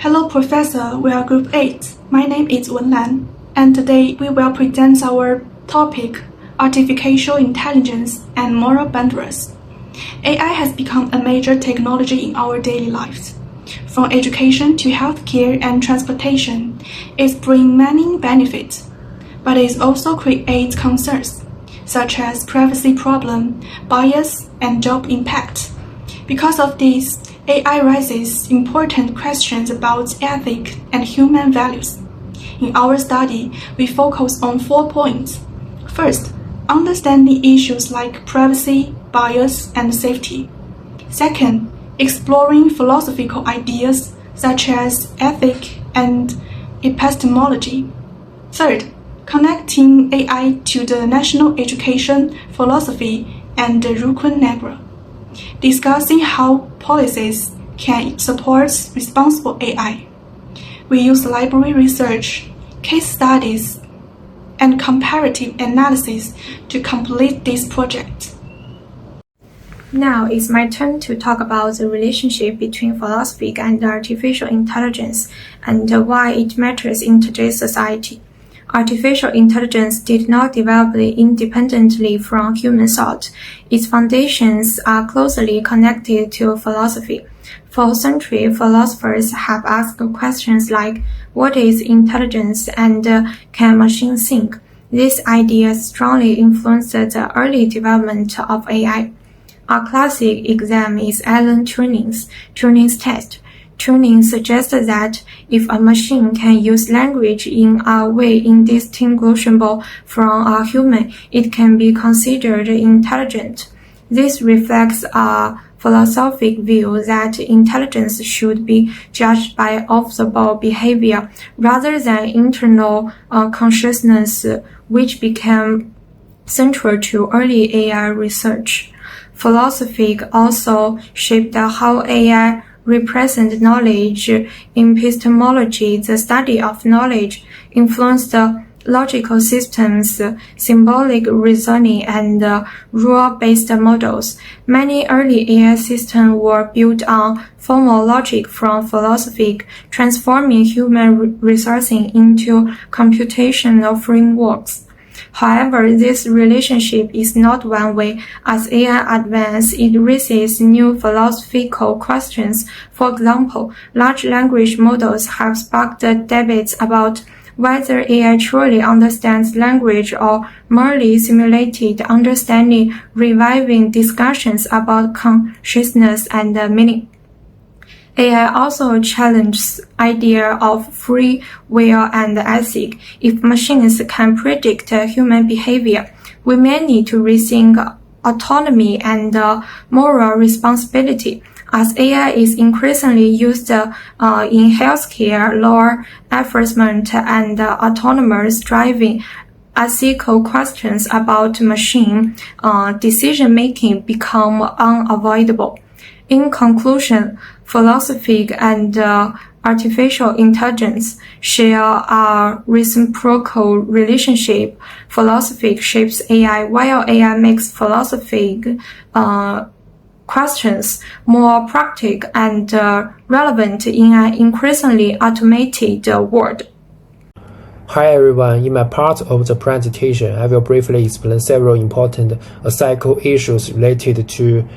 Hello, Professor. We are Group 8. My name is Wenlan, and today we will present our topic, Artificial Intelligence and Moral Boundaries. AI has become a major technology in our daily lives. From education to healthcare and transportation, it brings many benefits, but it also creates concerns, such as privacy problem, bias, and job impact. Because of this, AI raises important questions about ethics and human values. In our study, we focus on 4 points. First, understanding issues like privacy, bias, and safety. Second, exploring philosophical ideas such as ethics and epistemology. Third, connecting AI to the national education philosophy and the Rukun Negra. Discussing how policies can support responsible AI. We use library research, case studies, and comparative analysis to complete this project. Now it's my turn to talk about the relationship between philosophy and artificial intelligence and why it matters in today's society. Artificial intelligence did not develop independently from human thought. Its foundations are closely connected to philosophy. For centuries, philosophers have asked questions like, what is intelligence and can machines think? These ideas strongly influenced the early development of AI. A classic example is Alan Turing's test. Turing suggested that if a machine can use language in a way indistinguishable from a human, it can be considered intelligent. This reflects a philosophic view that intelligence should be judged by observable behavior rather than internal consciousness, which became central to early AI research. Philosophy also shaped how AI represent knowledge. Epistemology, the study of knowledge, influenced logical systems, symbolic reasoning, and rule-based models. Many early AI systems were built on formal logic from philosophy, transforming human reasoning into computational frameworks. However, this relationship is not one-way. As AI advances, it raises new philosophical questions. For example, large language models have sparked debates about whether AI truly understands language or merely simulated understanding, reviving discussions about consciousness and meaning. AI also challenges idea of free will and ethics. If machines can predict human behavior, we may need to rethink autonomy and moral responsibility. As AI is increasingly used in healthcare, law enforcement, and autonomous driving, ethical questions about machine decision-making become unavoidable. In conclusion, philosophy and artificial intelligence share a reciprocal relationship. Philosophy shapes AI, while AI makes philosophic questions more practical and relevant in an increasingly automated world. Hi everyone, in my part of the presentation, I will briefly explain several important ethical issues related to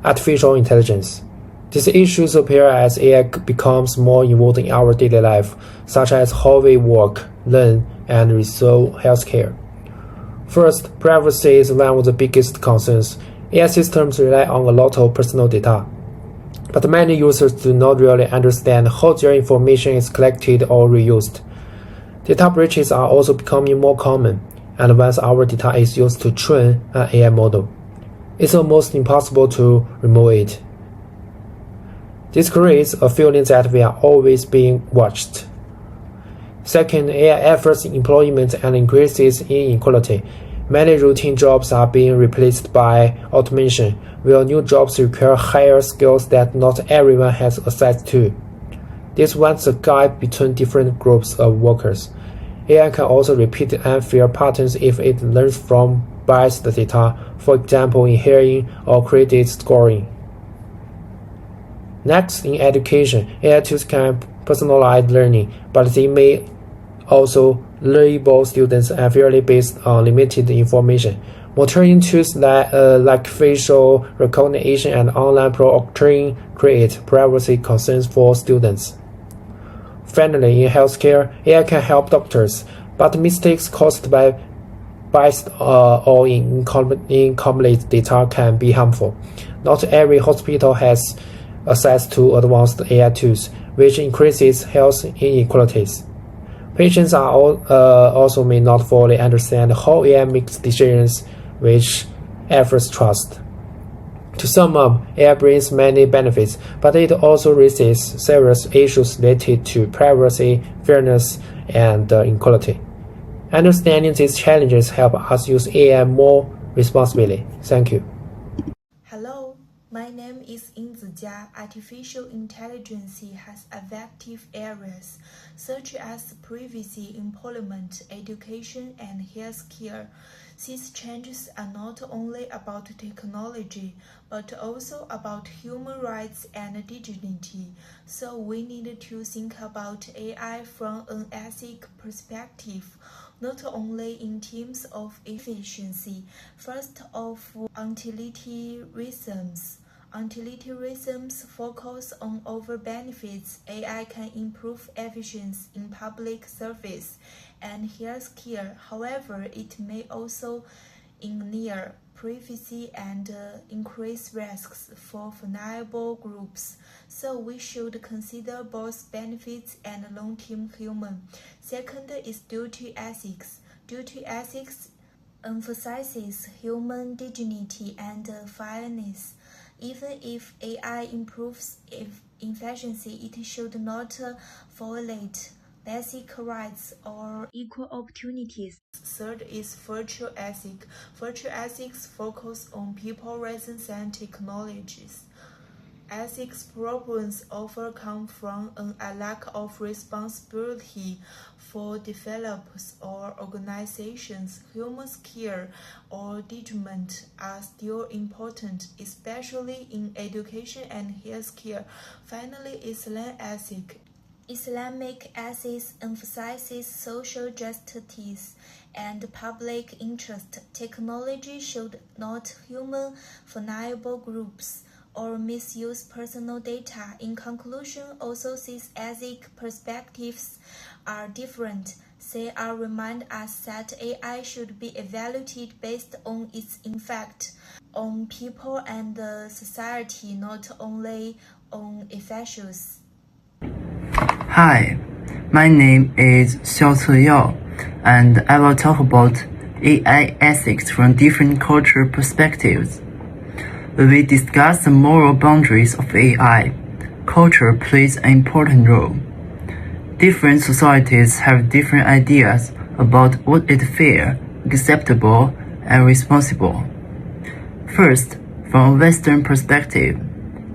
artificial intelligence. These issues appear as AI becomes more involved in our daily life, such as how we work, learn, and resolve healthcare. First, privacy is one of the biggest concerns. AI systems rely on a lot of personal data, but many users do not really understand how their information is collected or reused. Data breaches are also becoming more common, and once our data is used to train an AI model, it's almost impossible to remove it. This creates a feeling that we are always being watched. Second, AI efforts employment and increases inequality. Many routine jobs are being replaced by automation, while new jobs require higher skills that not everyone has access to. This widens the gap between different groups of workers. AI can also repeat unfair patterns if it learns from biased data, for example in hearing or credit scoring. Next, in education, AI tools can personalize learning, but they may also label students unfairly based on limited information. Monitoring tools like facial recognition and online proctoring create privacy concerns for students. Finally, in healthcare, AI can help doctors, but mistakes caused by biased or incomplete data can be harmful. Not every hospital has access to advanced AI tools, which increases health inequalities. Patients also may not fully understand how AI makes decisions, which offers trust. To sum up, AI brings many benefits, but it also raises serious issues related to privacy, fairness, and equality. Understanding these challenges help us use AI more responsibly. Thank you. Hello, my name is ZIJIA. Artificial intelligence has effective areas such as privacy, employment, education, and healthcare. These changes are not only about technology, but also about human rights and dignity. So we need to think about AI from an ethic perspective, not only in terms of efficiency. First of all, utilitarianisms. Utilitarianisms focus on over benefits. AI can improve efficiency in public service and healthcare. However, it may also ignore privacy and increase risks for vulnerable groups. So we should consider both benefits and long-term human. Second is duty ethics. Duty ethics emphasizes human dignity and fairness. Even if AI improves efficiency, it should not violate basic rights or equal opportunities. Third is virtual ethics. Virtual ethics focus on people rather than technologies. Ethics problems often come from a lack of responsibility for developers or organizations. Human care or judgment are still important, especially in education and healthcare. Finally, Islam ethics. Islamic ethics emphasizes social justice and public interest. Technology should not harm vulnerable groups or misuse personal data. In conclusion, although these ethic perspectives are different, they remind us that AI should be evaluated based on its impact on people and society, not only on officials. Hi, my name is CEYAO, and I will talk about AI ethics from different cultural perspectives. When we discuss the moral boundaries of AI, culture plays an important role. Different societies have different ideas about what is fair, acceptable, and responsible. First, from a Western perspective,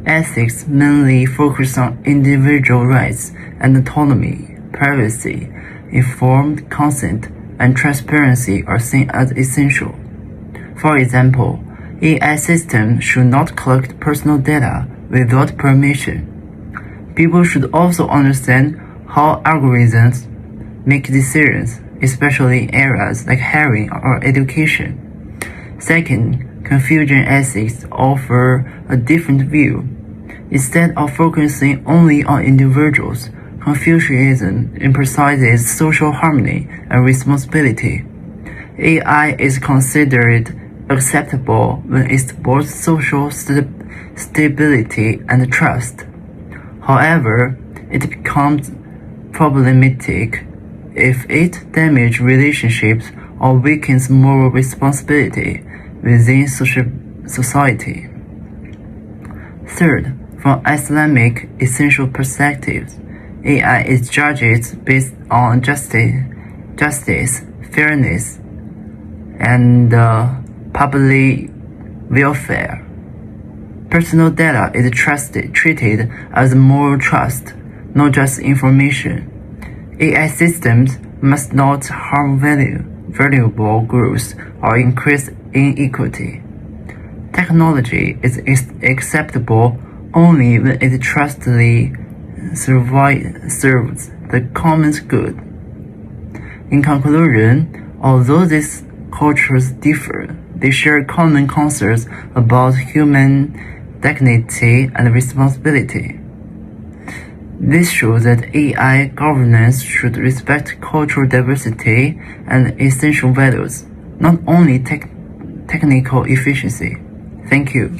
ethics mainly focus on individual rights and autonomy. Privacy, informed consent, and transparency are seen as essential. For example, AI systems should not collect personal data without permission. People should also understand how algorithms make decisions, especially in areas like hiring or education. Second, Confucian ethics offer a different view. Instead of focusing only on individuals, Confucianism emphasizes social harmony and responsibility. AI is considered acceptable when it supports social stability and trust. However, it becomes problematic if it damages relationships or weakens moral responsibility within society. Third, from Islamic essential perspectives, AI is judged based on justice, fairness, and public welfare. Personal data is treated as moral trust, not just information. AI systems must not harm valuable groups or increase inequity. Technology is acceptable only when it trustfully serves the common good. In conclusion, although these cultures differ, they share common concerns about human dignity and responsibility. This shows that AI governance should respect cultural diversity and essential values, not only technical efficiency. Thank you.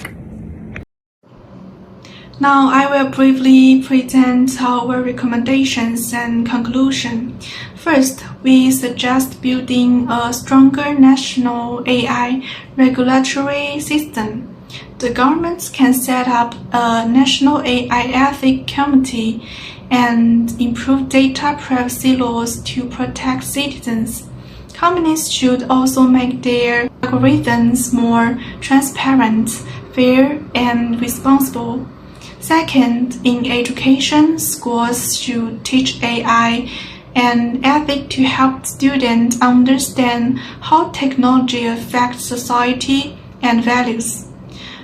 Now I will briefly present our recommendations and conclusion. First, we suggest building a stronger national AI regulatory system. The government can set up a national AI ethics committee and improve data privacy laws to protect citizens. Companies should also make their algorithms more transparent, fair, and responsible. Second, in education, schools should teach AI and ethics to help students understand how technology affects society and values.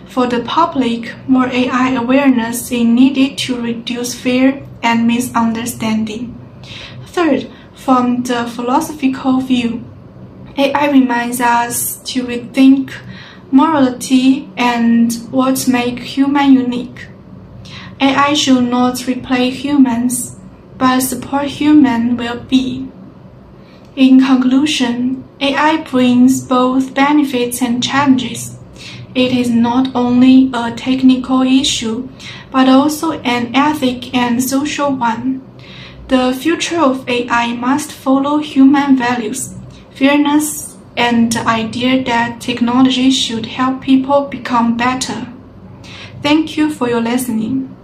For the public, more AI awareness is needed to reduce fear and misunderstanding. Third, from the philosophical view, AI reminds us to rethink morality and what makes humans unique. AI should not replace humans, but support human well-being. In conclusion, AI brings both benefits and challenges. It is not only a technical issue, but also an ethic and social one. The future of AI must follow human values, fairness, and the idea that technology should help people become better. Thank you for your listening.